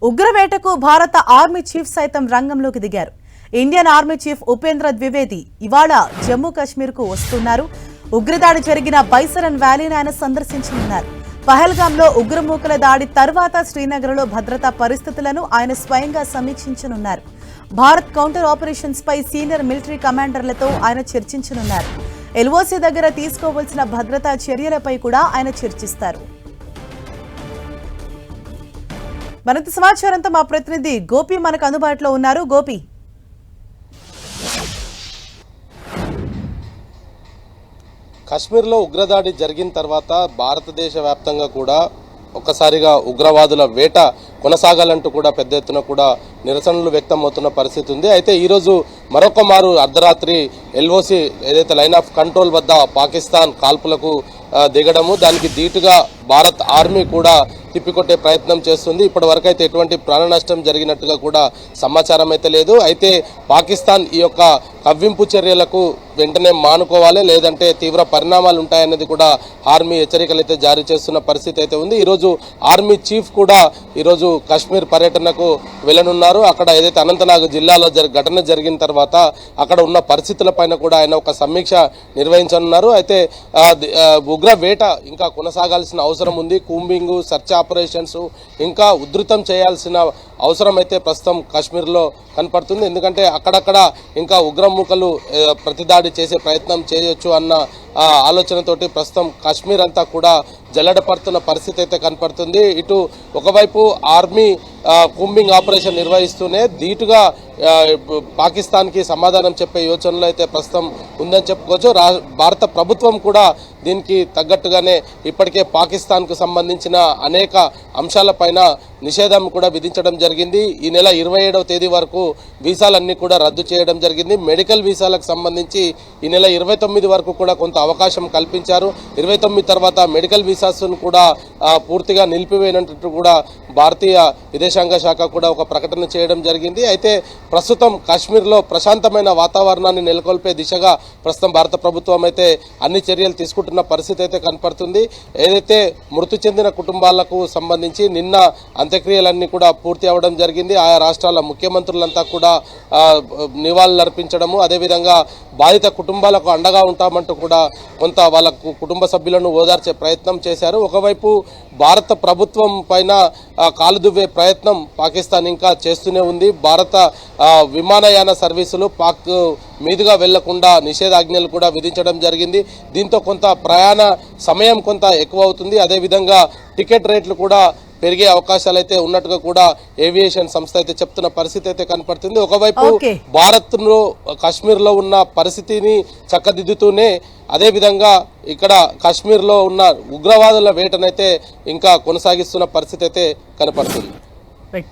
ఉగ్రవేటకు భారత army chief సైతం రంగంలోకి దిగారు. Indian army chief Upendra Dwivedi ఇవాళ జమ్మూ కశ్మీర్ కు వస్తున్నారు. ఉగ్రదాడి జరిగిన బైసరన్ వ్యాలీని ఆయన సందర్శించనున్నారు. పహల్గాంలో ఉగ్రమూకల దాడి తర్వాత శ్రీనగర్లో భద్రతా పరిస్థితులను ఆయన స్వయంగా సమీక్షించనున్నారు. భారత్ కౌంటర్ ఆపరేషన్స్ పై సీనియర్ మిలిటరీ కమాండర్లతో ఆయన చర్చించనున్నారు. ఎల్ఓసీ దగ్గర తీసుకోవాల్సిన భద్రతా చర్యలపై కూడా ఆయన చర్చిస్తారు. మరింత సమాచారంతో మా ప్రతినిధి గోపి మనకు అందుబాటులో ఉన్నారు. గోపి, కశ్మీర్లో ఉగ్రదాడి జరిగిన తర్వాత భారతదేశ వ్యాప్తంగా కూడా ఒక్కసారిగా ఉగ్రవాదుల వేట కొనసాగాలంటూ కూడా పెద్ద ఎత్తున కూడా నిరసనలు వ్యక్తమవుతున్న పరిస్థితి ఉంది. అయితే ఈరోజు మరొక మారు అర్ధరాత్రి ఎల్ఓసి ఏదైతే లైన్ ఆఫ్ కంట్రోల్ వద్ద పాకిస్తాన్ కాల్పులకు దిగడము, దానికి ధీటుగా భారత్ ఆర్మీ కూడా తిప్పికొట్టే ప్రయత్నం చేస్తుంది. ఇప్పటి వరకు అయితే ఎటువంటి ప్రాణ నష్టం జరిగినట్టుగా కూడా సమాచారం అయితే లేదు. అయితే పాకిస్తాన్ ఈ యొక్క కవ్వింపు చర్యలకు వెంటనే మానుకోవాలి, లేదంటే తీవ్ర పరిణామాలు ఉంటాయనేది కూడా ఆర్మీ హెచ్చరికలు అయితే జారీ చేస్తున్న పరిస్థితి అయితే ఉంది. ఈరోజు ఆర్మీ చీఫ్ కూడా ఈరోజు కశ్మీర్ పర్యటనకు వెళ్ళనున్నారు. అక్కడ ఏదైతే అనంతనాగ్ జిల్లాలో ఘటన జరిగిన తర్వాత అక్కడ ఉన్న పరిస్థితులపైన కూడా ఆయన ఒక సమీక్ష నిర్వహించనున్నారు. అయితే ఉగ్ర వేట ఇంకా కొనసాగాల్సిన అవసరం ఉంది. కూంబింగ్, సర్చ్ ఆపరేషన్స్ ఇంకా ఉధృతం చేయాల్సిన అవసరం అయితే ప్రస్తుతం కాశ్మీర్లో కనపడుతుంది. ఎందుకంటే అక్కడక్కడ ఇంకా ఉగ్రమూకలు ప్రతిదాడి చేసే ప్రయత్నం చేయొచ్చు అన్న ఆలోచనతోటి ప్రస్తుతం కాశ్మీర్ అంతా కూడా జల్లెడపడుతున్న పరిస్థితి అయితే కనపడుతుంది. ఇటు ఒకవైపు ఆర్మీ కూంబింగ్ ఆపరేషన్ నిర్వహిస్తూనే ధీటుగా పాకిస్తాన్కి సమాధానం చెప్పే యోచనలో అయితే ప్రస్తుతం ఉందని చెప్పుకోవచ్చు. భారత ప్రభుత్వం కూడా దీనికి తగ్గట్టుగానే ఇప్పటికే పాకిస్తాన్కు సంబంధించిన అనేక అంశాలపైన నిషేధం కూడా విధించడం జరిగింది. ఈ నెల 27వ తేదీ వరకు వీసాలన్నీ కూడా రద్దు చేయడం జరిగింది. మెడికల్ వీసాలకు సంబంధించి ఈ నెల 29 వరకు కూడా కొంత అవకాశం కల్పించారు. 29 తర్వాత మెడికల్ వీసాస్ను కూడా పూర్తిగా నిలిపివేయనట్టు కూడా భారతీయ విదేశాంగ శాఖ కూడా ఒక ప్రకటన చేయడం జరిగింది. అయితే ప్రస్తుతం కాశ్మీర్లో ప్రశాంతమైన వాతావరణాన్ని నెలకొల్పే దిశగా ప్రస్తుతం భారత ప్రభుత్వం అయితే అన్ని చర్యలు తీసుకుంటున్న పరిస్థితి అయితే కనపడుతుంది. ఏదైతే మృతి చెందిన కుటుంబాలకు సంబంధించి నిన్న అంత్యక్రియలన్నీ కూడా పూర్తి అవ్వడం జరిగింది. ఆయా రాష్ట్రాల ముఖ్యమంత్రులంతా కూడా నివాళులర్పించడము, అదేవిధంగా బాధిత కుటుంబాలకు అండగా ఉంటామంటూ కూడా కొంత వాళ్ళ కుటుంబ సభ్యులను ఓదార్చే ప్రయత్నం చేశారు. ఒకవైపు భారత ప్రభుత్వం పైన కాలు దువ్వే ప్రయత్నం పాకిస్తాన్ ఇంకా చేస్తూనే ఉంది. భారత విమానయాన సర్వీసులు పాక్ మీదుగా వెళ్లకుండా నిషేధాజ్ఞలు కూడా విధించడం జరిగింది. దీంతో కొంత ప్రయాణ సమయం కొంత ఎక్కువ అవుతుంది. అదేవిధంగా టికెట్ రేట్లు కూడా పెరిగే అవకాశాలు అయితే ఉన్నట్టుగా కూడా ఏవియేషన్ సంస్థ అయితే చెప్తున్న పరిస్థితి అయితే కనపడుతుంది. ఒకవైపు భారత్ లో కాశ్మీర్ లో ఉన్న పరిస్థితిని చక్కదిద్దుతూనే అదేవిధంగా ఇక్కడ కాశ్మీర్ లో ఉన్న ఉగ్రవాదుల వేటనైతే ఇంకా కొనసాగిస్తున్న పరిస్థితి అయితే కనపడుతుంది.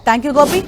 థాంక్యూ గోపి.